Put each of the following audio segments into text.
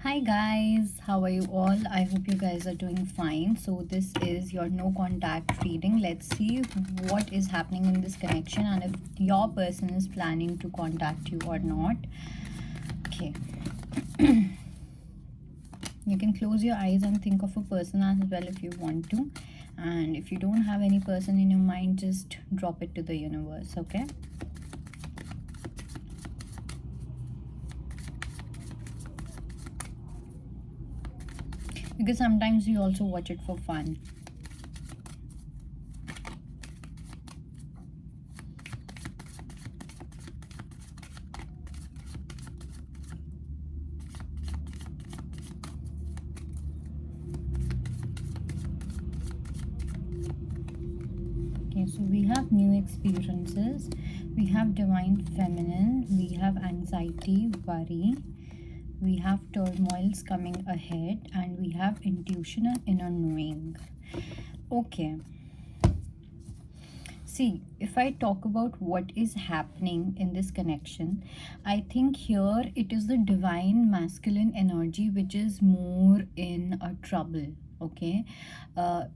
Hi guys, how are you all? I hope you guys are doing fine. So this is your no contact reading. Let's see what is happening in this connection and if your person is planning to contact you or not. Okay. You can close your eyes and think of a person as well if you want to. And if you don't have any person in your mind, just drop it to the universe, okay? Because sometimes we also watch it for fun. Okay, so we have new experiences, we have divine feminine, we have anxiety, worry, we have turmoils coming ahead, and we have intuition and inner knowing. Okay, see, if I talk about what is happening in this connection, I think here it is the divine masculine energy which is more in a trouble. Okay,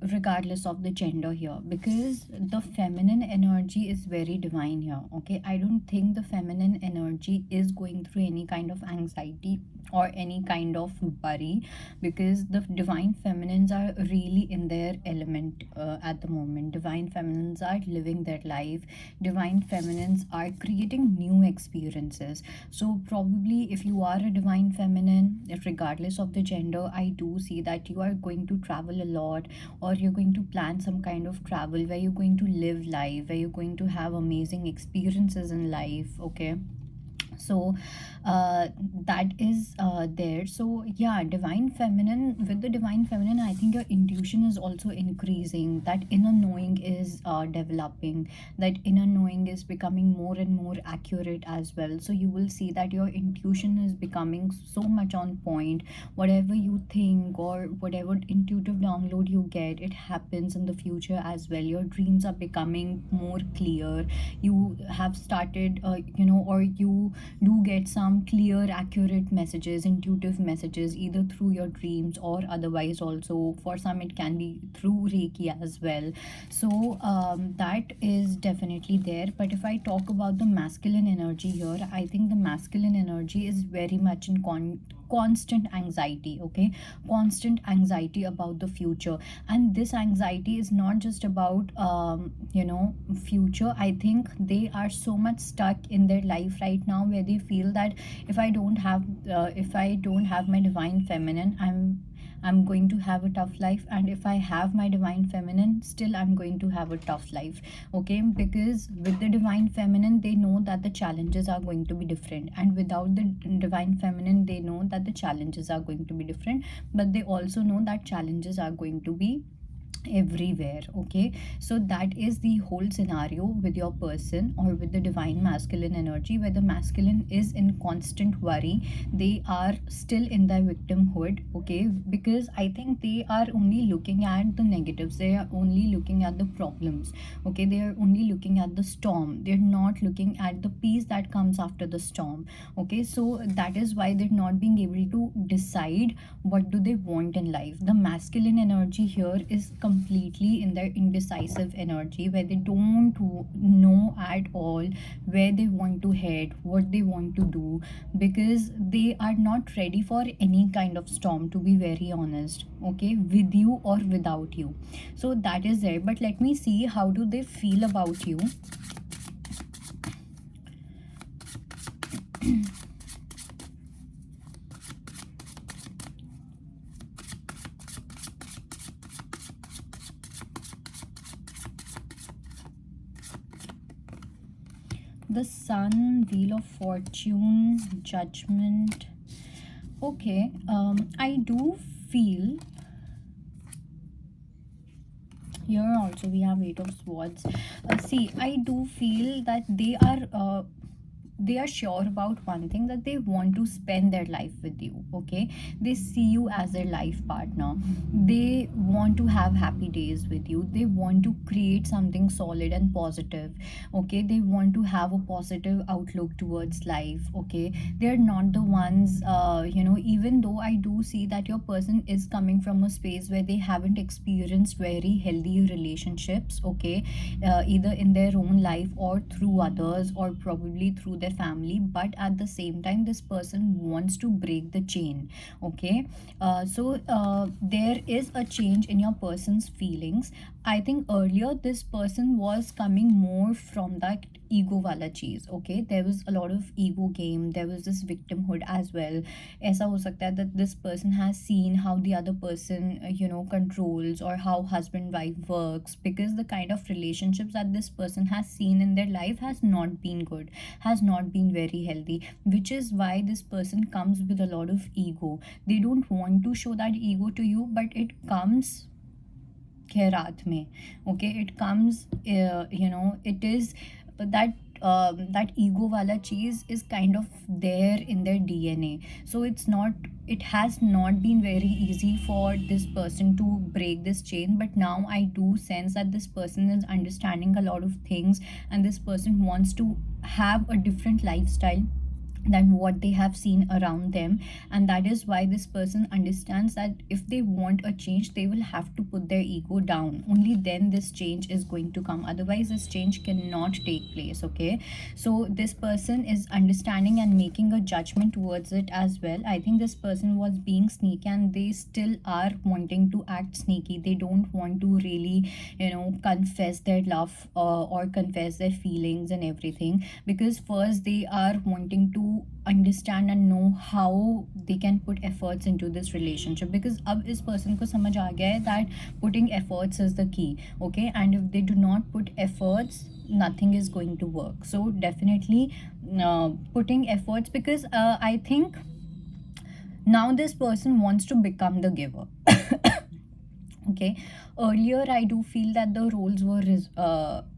regardless of the gender here, because the feminine energy is very divine here. Okay, I don't think the feminine energy is going through any kind of anxiety or any kind of worry, because the divine feminines are really in their element at the moment. Divine feminines are living their life, divine feminines are creating new experiences. So probably if you are a divine feminine, regardless of the gender, I do see that you are going to travel a lot, or you're going to plan some kind of travel where you're going to live life, where you're going to have amazing experiences in life. Okay, so that is there. So yeah, divine feminine, with the divine feminine, I think your intuition is also increasing, that inner knowing is developing, that inner knowing is becoming more and more accurate as well. So you will see that your intuition is becoming so much on point. Whatever you think or whatever intuitive download you get, it happens in the future as well. Your dreams are becoming more clear. You have started or you do get some clear, accurate messages, intuitive messages, either through your dreams or otherwise. Also, for some, it can be through Reiki as well. So, that is definitely there. But if I talk about the masculine energy here, I think the masculine energy is very much in constant anxiety. Okay, constant anxiety about the future. And this anxiety is not just about future. I think they are so much stuck in their life right now, where they feel that if I don't have my divine feminine, I'm going to have a tough life, and if I have my divine feminine, still I'm going to have a tough life. Okay, because with the divine feminine, they know that the challenges are going to be different, and without the divine feminine, they know that the challenges are going to be different, but they also know that challenges are going to be everywhere. Okay, so that is the whole scenario with your person or with the divine masculine energy, where the masculine is in constant worry. They are still in their victimhood. Okay, because I think they are only looking at the negatives, they are only looking at the problems. Okay, they are only looking at the storm, they're not looking at the peace that comes after the storm. Okay, so that is why they're not being able to decide what do they want in life. The masculine energy here is completely in their indecisive energy, where they don't know at all where they want to head, what they want to do, because they are not ready for any kind of storm, to be very honest. Okay, with you or without you. So that is there. But let me see how do they feel about you. The sun, wheel of fortune, judgment. Okay, I do feel here also we have eight of swords. See, I do feel that they are they are sure about one thing, that they want to spend their life with you. Okay, they see you as their life partner, they want to have happy days with you, they want to create something solid and positive. Okay, they want to have a positive outlook towards life. Okay, they're not the ones, even though I do see that your person is coming from a space where they haven't experienced very healthy relationships. Okay, either in their own life or through others, or probably through their family, but at the same time this person wants to break the chain. Okay, there is a change in your person's feelings. I think earlier this person was coming more from that ego wala cheese. Okay, there was a lot of ego game, there was this victimhood as well. ऐसा हो सकता है that this person has seen how the other person controls, or how husband wife works, because the kind of relationships that this person has seen in their life has not been good, has not been very healthy, which is why this person comes with a lot of ego. They don't want to show that ego to you, but it comes khairat mein. Okay, it comes, it is that that ego wala cheese is kind of there in their DNA. So it has not been very easy for this person to break this chain, but now I do sense that this person is understanding a lot of things, and this person wants to have a different lifestyle than what they have seen around them. And that is why this person understands that if they want a change, they will have to put their ego down. Only then this change is going to come, otherwise this change cannot take place. Okay, so this person is understanding and making a judgment towards it as well. I think this person was being sneaky, and they still are wanting to act sneaky. They don't want to really confess their love, or confess their feelings and everything, because first they are wanting to understand and know how they can put efforts into this relationship, because अब इस person को समझ आ गया है that putting efforts is the key. Okay, and if they do not put efforts, nothing is going to work. So definitely putting efforts, because I think now this person wants to become the giver. Okay, earlier I do feel that the roles were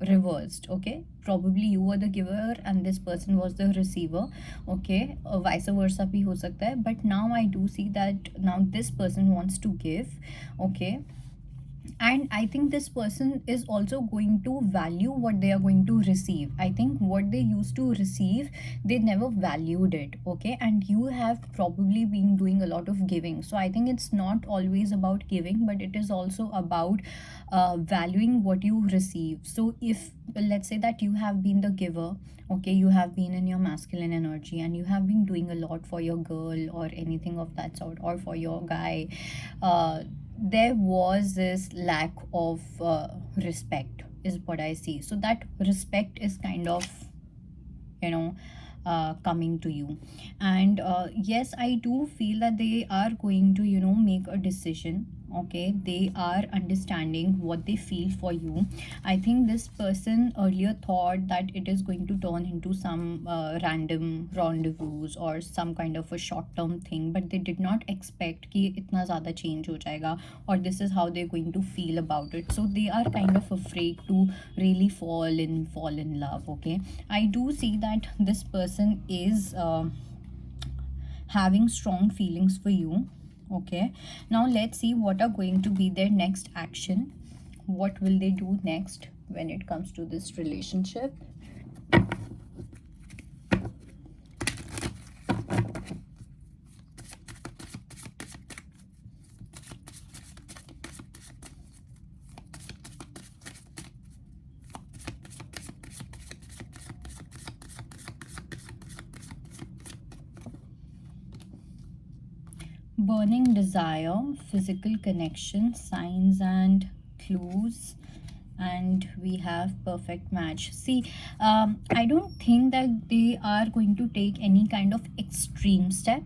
reversed. Okay, probably you were the giver and this person was the receiver. Okay, vice versa bhi ho sakta hai, but now I do see that now this person wants to give. Okay, and I think this person is also going to value what they are going to receive. I think what they used to receive, they never valued it. Okay, and you have probably been doing a lot of giving, so I think it's not always about giving, but it is also about valuing what you receive. So if let's say that you have been the giver, okay, you have been in your masculine energy and you have been doing a lot for your girl or anything of that sort, or for your guy, there was this lack of respect is what I see. So that respect is kind of you know coming to you. And yes, I do feel that they are going to make a decision. Okay, they are understanding what they feel for you. I think this person earlier thought that it is going to turn into some random rendezvous or some kind of a short term thing, but they did not expect कि इतना ज़्यादा change हो जाएगा, or this is how they're going to feel about it. So they are kind of afraid to really fall in love. Okay, I do see that this person is having strong feelings for you. Okay, now let's see what are going to be their next action. What will they do next when it comes to this relationship? Burning desire, physical connection, signs and clues, and we have perfect match. See, I don't think that they are going to take any kind of extreme step,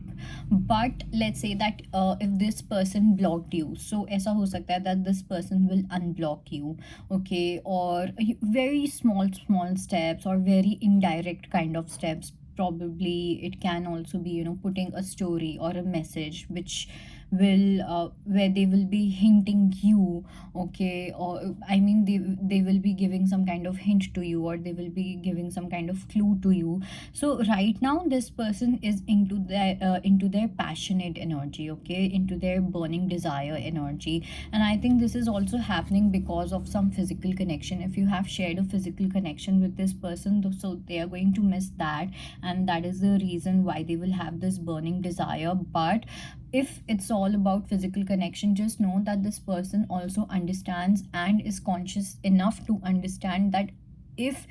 but let's say that if this person blocked you, so ऐसा हो सकता है that this person will unblock you. Okay, or very small steps, or very indirect kind of steps. Probably it can also be putting a story or a message will where they will be hinting you, okay, or I mean they will be giving some kind of hint to you, or they will be giving some kind of clue to you. So right now this person is into their passionate energy, okay, into their burning desire energy. And I think this is also happening because of some physical connection. If you have shared a physical connection with this person, so they are going to miss that, and that is the reason why they will have this burning desire. But if it's all about physical connection, just know that this person also understands and is conscious enough to understand that if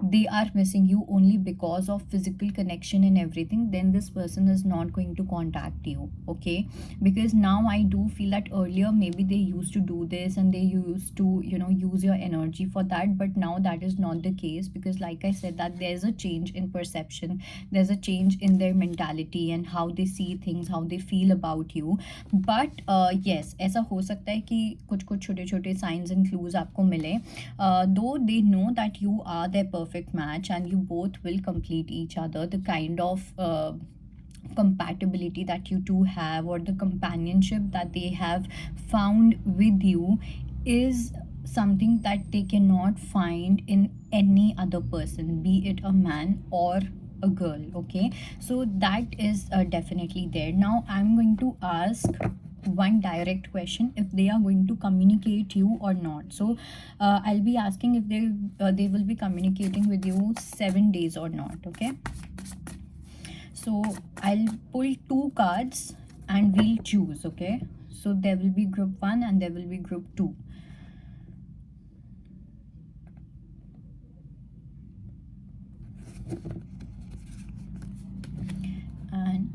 they are missing you only because of physical connection and everything, then this person is not going to contact you, okay. Because now I do feel that earlier maybe they used to do this and they used to, you know, use your energy for that, but now that is not the case, because like I said, that there's a change in perception, there's a change in their mentality and how they see things, how they feel about you. But yes, ऐसा हो सकता है कि कुछ कुछ छोटे छोटे science and clues आपको मिले, though they know that you are their perfect match and you both will complete each other. The kind of compatibility that you two have, or the companionship that they have found with you, is something that they cannot find in any other person, be it a man or a girl, okay. So that is definitely there. Now I'm going to ask one direct question, if they are going to communicate you or not. So I'll be asking if they will be communicating with you 7 days or not, okay. So I'll pull two cards and we'll choose, okay. So there will be group 1 and there will be group 2. And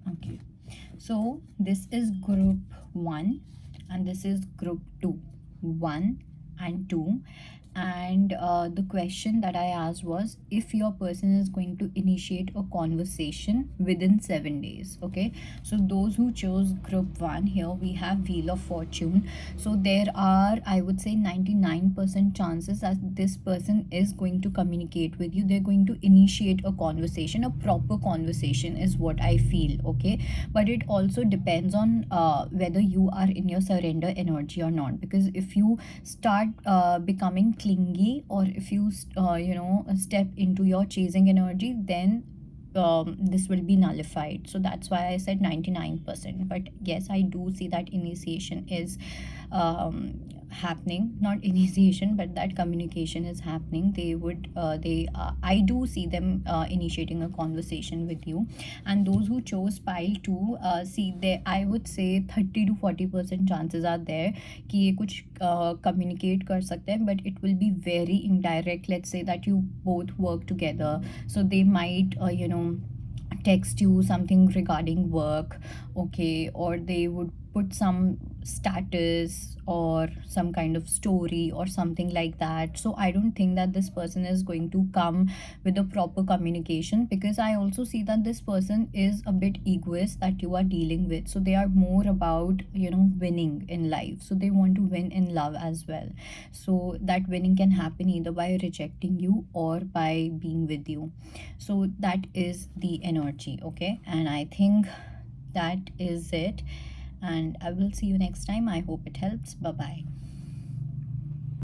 okay, so this is group 1 and this is group 2, 1 and 2. And the question that I asked was if your person is going to initiate a conversation within 7 days, okay. So those who chose group 1, here we have Wheel of Fortune. So there are, I would say, 99% chances that this person is going to communicate with you. They're going to initiate a conversation, a proper conversation is what I feel, okay. But it also depends on whether you are in your surrender energy or not, because if you start becoming clingy, or if you step into your chasing energy, then this will be nullified. So that's why I said 99%. But yes, I do see that initiation is happening, not initiation, but that communication is happening. I do see them initiating a conversation with you. And those who chose pile 2, see there, I would say 30 to 40% chances are there कि ये कुछ communicate कर सकते हैं, but it will be very indirect. Let's say that you both work together, so they might text you something regarding work, okay, or they would put some status or some kind of story or something like that. So I don't think that this person is going to come with a proper communication, because I also see that this person is a bit egoist that you are dealing with. So they are more about winning in life, so they want to win in love as well. So that winning can happen either by rejecting you or by being with you. So that is the energy, okay. And I think that is it, and I will see you next time. I hope it helps. Bye bye.